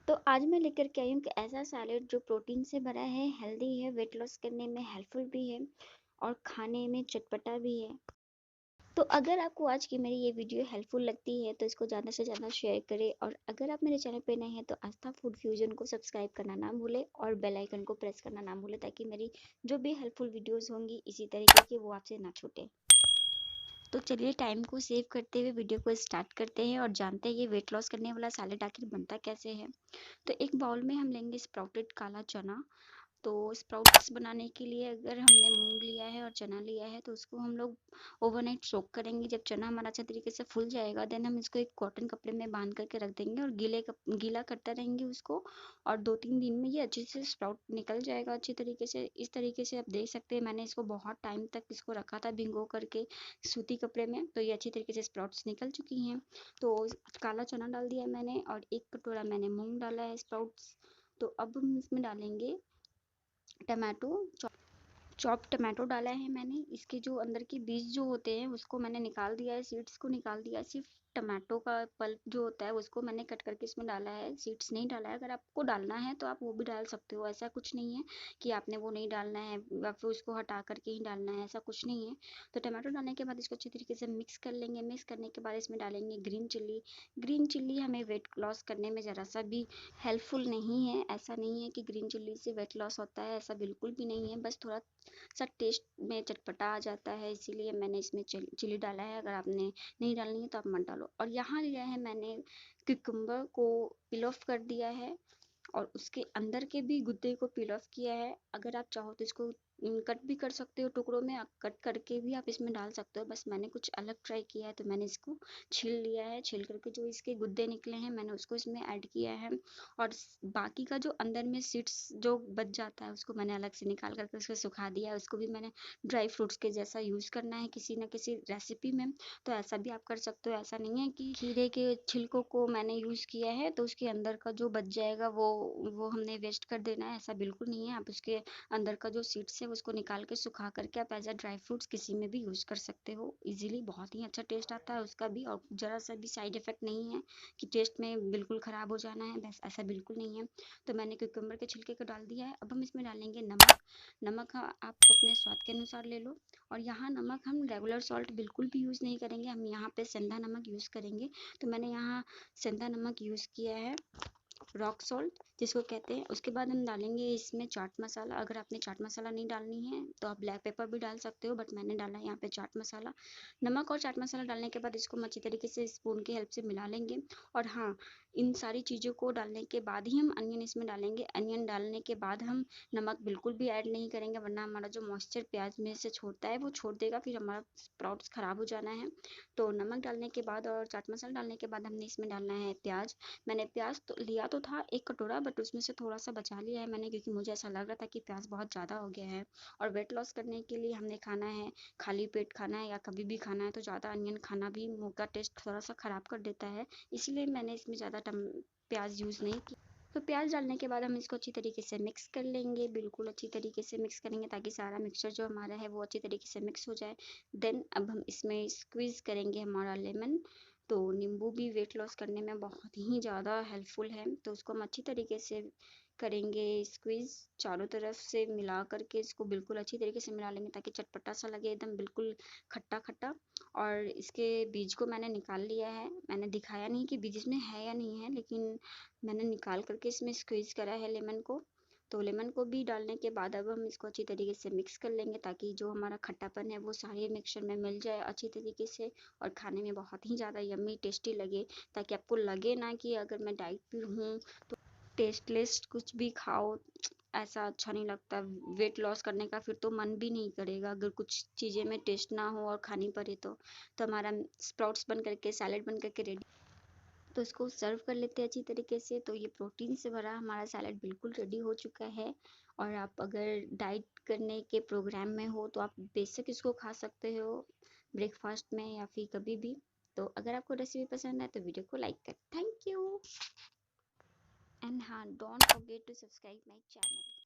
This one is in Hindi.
तो आज मैं लेकर के आई हूँ कि ऐसा सैलेड जो प्रोटीन से भरा है, हेल्दी है, वेट लॉस करने में हेल्पफुल भी है और खाने में चटपटा भी है। तो अगर आपको आज की मेरी ये वीडियो हेल्पफुल लगती है तो इसको ज़्यादा से ज़्यादा शेयर करें, और अगर आप मेरे चैनल पे नए हैं तो आस्था फूड फ्यूजन को सब्सक्राइब करना ना भूलें और बेल आइकन को प्रेस करना ना भूलें, ताकि मेरी जो भी हेल्पफुल वीडियोस होंगी इसी तरीके की वो आपसे ना छूटे। तो चलिए टाइम को सेव करते हुए वीडियो को स्टार्ट करते हैं और जानते हैं ये वेट लॉस करने वाला सैलेड आखिर बनता कैसे है। तो एक बाउल में हम लेंगे स्प्राउटेड काला चना। तो स्प्राउट्स बनाने के लिए अगर हमने मूंग लिया है और चना लिया है तो उसको हम लोग ओवरनाइट सोक करेंगे। जब चना हमारा अच्छा तरीके से फूल जाएगा देन हम इसको एक कॉटन कपड़े में बांध करके रख देंगे और गीला करते रहेंगे उसको। और 2-3 दिन में ये अच्छे से स्प्राउट निकल जाएगा अच्छी तरीके से। इस तरीके से आप देख सकते हैं मैंने इसको बहुत टाइम तक इसको रखा था भिगो करके सूती कपड़े में, तो ये अच्छी तरीके से स्प्राउट्स निकल चुकी हैं। तो काला चना डाल दिया मैंने और 1 कटोरा मैंने मूंग डाला है स्प्राउट्स। तो अब हम इसमें डालेंगे टमाटो। चॉप टमाटो डाला है मैंने। इसके जो अंदर के बीज जो होते हैं उसको मैंने निकाल दिया है, सीड्स को निकाल दिया है। सिर्फ टमाटो का पल्प जो होता है उसको मैंने कट करके इसमें डाला है, सीड्स नहीं डाला है। अगर आपको डालना है तो आप वो भी डाल सकते हो, ऐसा कुछ नहीं है कि आपने वो नहीं डालना है या फिर उसको हटा करके ही डालना है, ऐसा कुछ नहीं है। तो टमाटो डालने के बाद इसको अच्छी तरीके से मिक्स कर लेंगे। मिक्स करने के बाद इसमें डालेंगे ग्रीन चिल्ली। ग्रीन चिल्ली हमें वेट लॉस करने में ज़रा सा भी हेल्पफुल नहीं है। ऐसा नहीं है कि ग्रीन चिल्ली से वेट लॉस होता है, ऐसा बिल्कुल भी नहीं है। बस थोड़ा सा टेस्ट में चटपटा आ जाता है, इसीलिए मैंने इसमें चिली डाला है। अगर आपने नहीं डालनी है तो आप मत डालो। और यहाँ लिया है मैंने क्यूकम्बर को पील ऑफ कर दिया है और उसके अंदर के भी गुद्दे को पील ऑफ किया है। अगर आप चाहो तो इसको कट भी कर सकते हो टुकड़ों में, कट करके भी आप इसमें डाल सकते हो। बस मैंने कुछ अलग ट्राई किया है तो मैंने इसको छील लिया है। छील करके जो इसके गुद्दे निकले हैं मैंने उसको इसमें ऐड किया है। और बाकी का जो अंदर में सीड्स जो बच जाता है उसको मैंने अलग से निकाल करके उसको सुखा दिया है। उसको भी मैंने ड्राई फ्रूट्स के जैसा यूज़ करना है किसी न किसी रेसिपी में, तो ऐसा भी आप कर सकते हो। ऐसा नहीं है कि खीरे के छिलकों को मैंने यूज़ किया है तो उसके अंदर का जो बच जाएगा वो हमने वेस्ट कर देना है, ऐसा बिल्कुल नहीं है। आप उसके अंदर का जो सीड्स है उसको निकाल के सुखा करके आप एज अ ड्राई फ्रूट्स किसी में भी यूज़ कर सकते हो इजीली। बहुत ही अच्छा टेस्ट आता है उसका भी, और ज़रा सा भी साइड इफेक्ट नहीं है कि टेस्ट में बिल्कुल ख़राब हो जाना है, बस ऐसा बिल्कुल नहीं है। तो मैंने क्यूकम्बर के छिलके को डाल दिया है। अब हम इसमें डालेंगे नमक। नमक आप अपने स्वाद के अनुसार ले लो। और यहाँ नमक हम रेगुलर सॉल्ट बिल्कुल भी यूज़ नहीं करेंगे, हम यहाँ पे सेंधा नमक यूज़ करेंगे। तो मैंने यहाँ सेंधा नमक यूज़ किया है, रॉक सॉल्ट जिसको कहते हैं। उसके बाद हम डालेंगे इसमें चाट मसाला। अगर आपने चाट मसाला नहीं डालनी है तो आप ब्लैक पेपर भी डाल सकते हो, बट मैंने डाला है यहाँ पे चाट मसाला। नमक और चाट मसाला डालने के बाद इसको हम अच्छी तरीके से स्पून की हेल्प से मिला लेंगे। और हाँ, इन सारी चीज़ों को डालने के बाद ही हम अनियन इसमें डालेंगे। अनियन डालने के बाद हम नमक बिल्कुल भी ऐड नहीं करेंगे, वरना हमारा जो मॉइस्चर प्याज में से छोड़ता है वो छोड़ देगा, फिर हमारा स्प्राउट्स ख़राब हो जाना है। तो नमक डालने के बाद और चाट मसाला डालने के बाद हमने इसमें डालना है प्याज। मैंने प्याज तो लिया तो था 1 कटोरा, बट उसमें से थोड़ा सा बचा लिया है मैंने, क्योंकि मुझे ऐसा लग रहा था कि प्याज बहुत ज़्यादा हो गया है। और वेट लॉस करने के लिए हमने खाना है, खाली पेट खाना है या कभी भी खाना है, तो ज़्यादा अनियन खाना भी मुंह का टेस्ट थोड़ा सा ख़राब कर देता है, इसलिए मैंने इसमें ज़्यादा प्याज यूज़ नहीं की। तो प्याज डालने के बाद हम इसको अच्छी तरीके से मिक्स कर लेंगे, बिल्कुल अच्छी तरीके से मिक्स करेंगे ताकि सारा मिक्सचर जो हमारा है वो अच्छी तरीके से मिक्स हो जाए। देन अब हम इसमें स्क्वीज़ करेंगे हमारा लेमन। तो नींबू भी वेट लॉस करने में बहुत ही ज़्यादा हेल्पफुल है, तो उसको हम अच्छी तरीके से करेंगे स्क्वीज़। चारों तरफ से मिला करके इसको बिल्कुल अच्छी तरीके से मिला लेंगे ताकि चटपटा सा लगे, एकदम बिल्कुल खट्टा खट्टा। और इसके बीज को मैंने निकाल लिया है। मैंने दिखाया नहीं कि बीज इसमें है या नहीं है, लेकिन मैंने निकाल करके इसमें स्क्वीज़ करा है लेमन को। तो लेमन को भी डालने के बाद अब हम इसको अच्छी तरीके से मिक्स कर लेंगे ताकि जो हमारा खट्टापन है वो सारे मिक्सचर में मिल जाए अच्छी तरीके से और खाने में बहुत ही ज़्यादा यम्मी टेस्टी लगे। ताकि आपको लगे ना कि अगर मैं डाइट पे हूँ तो टेस्टलेस कुछ भी खाओ, ऐसा अच्छा नहीं लगता वेट लॉस करने का। फिर तो मन भी नहीं करेगा अगर कुछ चीज़ें में टेस्ट ना हो और खानी पड़े तो हमारा स्प्राउट्स बन करके सैलेड बन करके रेडी। तो इसको सर्व कर लेते हैं अच्छी तरीके से। तो ये प्रोटीन से भरा हमारा सैलेड बिल्कुल रेडी हो चुका है। और आप अगर डाइट करने के प्रोग्राम में हो तो आप बेशक इसको खा सकते हो ब्रेकफास्ट में या फिर कभी भी। तो अगर आपको रेसिपी पसंद है तो वीडियो को लाइक कर, थैंक यू। एंड हाँ, don't forget to subscribe my channel.